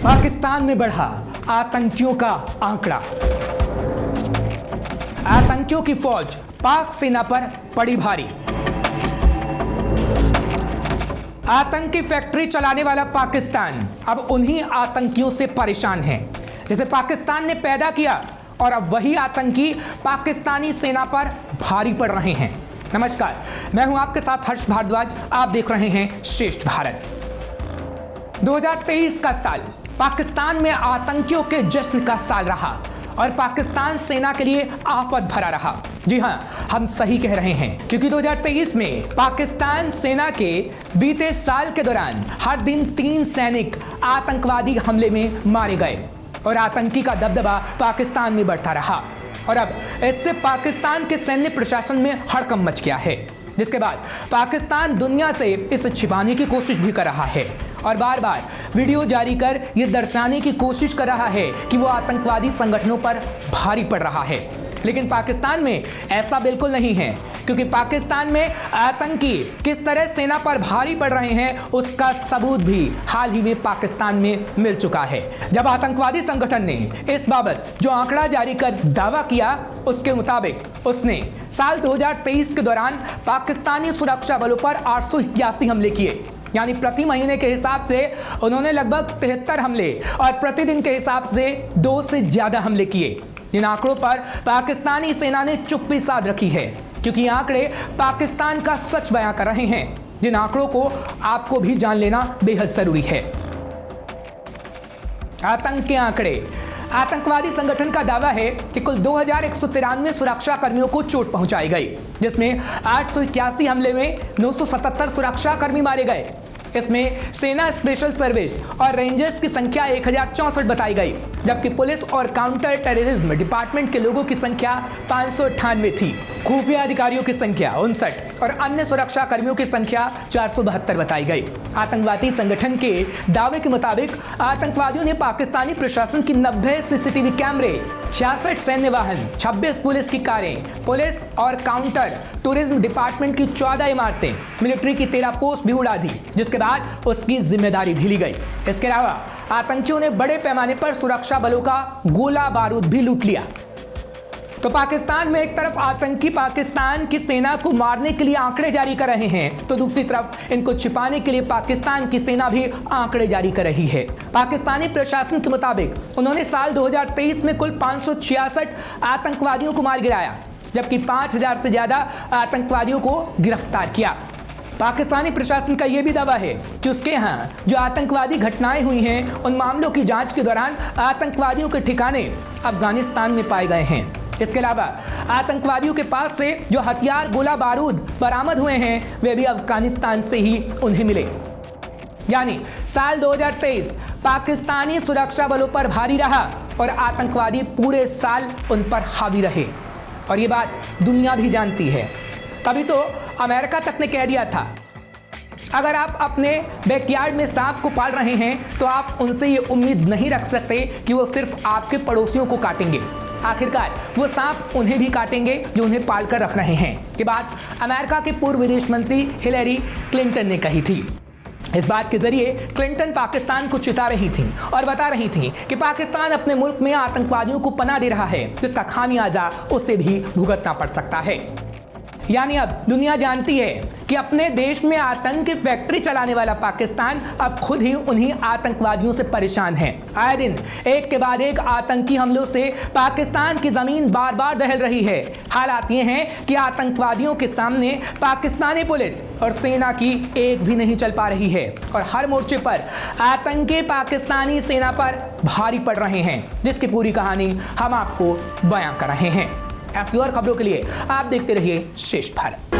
पाकिस्तान में बढ़ा आतंकियों का आंकड़ा। आतंकियों की फौज पाक सेना पर पड़ी भारी। आतंकी फैक्ट्री चलाने वाला पाकिस्तान अब उन्हीं आतंकियों से परेशान है जिसे पाकिस्तान ने पैदा किया, और अब वही आतंकी पाकिस्तानी सेना पर भारी पड़ रहे हैं। नमस्कार, मैं हूं आपके साथ हर्ष भारद्वाज। आप देख रहे हैं श्रेष्ठ भारत। 2023 का साल पाकिस्तान में आतंकियों के जश्न का साल रहा और पाकिस्तान सेना के लिए आफत भरा रहा। जी हां, हम सही कह रहे हैं, क्योंकि 2023 में पाकिस्तान सेना के बीते साल के दौरान हर दिन 3 सैनिक आतंकवादी हमले में मारे गए और आतंकी का दबदबा पाकिस्तान में बढ़ता रहा। और अब इससे पाकिस्तान के सैन्य प्रशासन में हड़कंप मच गया है, जिसके बाद पाकिस्तान दुनिया से इसे छिपाने की कोशिश भी कर रहा है और बार बार वीडियो जारी कर यह दर्शाने की कोशिश कर रहा है कि वो आतंकवादी संगठनों पर भारी पड़ रहा है। लेकिन पाकिस्तान में ऐसा बिल्कुल नहीं है, क्योंकि पाकिस्तान में आतंकी किस तरह सेना पर भारी पड़ रहे हैं उसका सबूत भी हाल ही में पाकिस्तान में मिल चुका है। जब आतंकवादी संगठन ने इस बाबत जो आंकड़ा जारी कर दावा किया, उसके मुताबिक उसने साल 2023 के दौरान पाकिस्तानी सुरक्षा बलों पर 881 हमले किए, यानी प्रति महीने के हिसाब से उन्होंने लगभग 73 हमले और प्रतिदिन के हिसाब से 2 से ज्यादा हमले किए। इन आंकड़ों पर पाकिस्तानी सेना ने चुप्पी साध रखी है, क्योंकि आंकड़े पाकिस्तान का सच बयां कर रहे हैं, जिन आंकड़ों को आपको भी जान लेना बेहद जरूरी है। आतंक के आंकड़े। आतंकवादी संगठन का दावा है कि कुल 2193 सुरक्षा कर्मियों को चोट पहुंचाई गई, जिसमें 881 हमले में 977 सुरक्षा कर्मी मारे गए। इसमें सेना स्पेशल सर्विस और रेंजर्स की संख्या 1064 बताई गई, जबकि पुलिस और काउंटर टेररिज्म डिपार्टमेंट के लोगों की संख्या 598 थी। खुफिया अधिकारियों की संख्या 59 और अन्य सुरक्षा कर्मियों की संख्या 472 बताई गई। आतंकवादी संगठन के दावे के मुताबिक आतंकवादियों ने पाकिस्तानी प्रशासन की 90 सीसीटीवी कैमरे, 66 सैन्य वाहन, 26 पुलिस की कारें, पुलिस और काउंटर टूरिज्म डिपार्टमेंट की 14 इमारतें, मिलिट्री की 13 पोस्ट भी उड़ा दी, जिसके बाद उसकी जिम्मेदारी भी ली गई। इसके अलावा आतंकियों ने बड़े पैमाने पर सुरक्षा बलों का गोला बारूद भी लूट लिया। तो पाकिस्तान में एक तरफ आतंकी पाकिस्तान की सेना को मारने के लिए आंकड़े जारी कर रहे हैं, तो दूसरी तरफ इनको छिपाने के लिए पाकिस्तान की सेना भी आंकड़े जारी कर रही है। पाकिस्तानी प्रशासन के मुताबिक उन्होंने साल 2023 में कुल 566 आतंकवादियों को मार गिराया, जबकि 5000 से ज्यादा आतंकवादियों को गिरफ्तार किया। पाकिस्तानी प्रशासन का यह भी दावा है कि उसके यहाँ जो आतंकवादी घटनाएं हुई हैं, उन मामलों की जांच के दौरान आतंकवादियों के ठिकाने अफगानिस्तान में पाए गए हैं। इसके अलावा आतंकवादियों के पास से जो हथियार, गोला बारूद बरामद हुए हैं, वे भी अफगानिस्तान से ही उन्हें मिले। यानी साल 2023 पाकिस्तानी सुरक्षा बलों पर भारी रहा और आतंकवादी पूरे साल उन पर हावी रहे, और ये बात दुनिया भी जानती है। तभी तो अमेरिका तक ने कह दिया था, अगर आप अपने बैकयार्ड में सांप को पाल रहे हैं तो आप उनसे ये उम्मीद नहीं रख सकते कि वो सिर्फ आपके पड़ोसियों को काटेंगे। आखिरकार वो सांप उन्हें भी काटेंगे जो उन्हें पाल कर रख रहे हैं। ये बात अमेरिका के पूर्व विदेश मंत्री हिलेरी क्लिंटन ने कही थी। इस बात के जरिए क्लिंटन पाकिस्तान को चिता रही थी और बता रही थी कि पाकिस्तान अपने मुल्क में आतंकवादियों को पनाह दे रहा है, जिसका खामियाजा उसे भी भुगतना पड़ सकता है। यानी अब दुनिया जानती है कि अपने देश में आतंक की फैक्ट्री चलाने वाला पाकिस्तान अब खुद ही उन्हीं आतंकवादियों से परेशान है। आए दिन एक के बाद एक आतंकी हमलों से पाकिस्तान की जमीन बार बार दहल रही है। हालात ये हैं कि आतंकवादियों के सामने पाकिस्तानी पुलिस और सेना की एक भी नहीं चल पा रही है, और हर मोर्चे पर आतंकी पाकिस्तानी सेना पर भारी पड़ रहे हैं, जिसकी पूरी कहानी हम आपको बयां कर रहे हैं। ऐसी और खबरों के लिए आप देखते रहिए श्रेष्ठ भारत।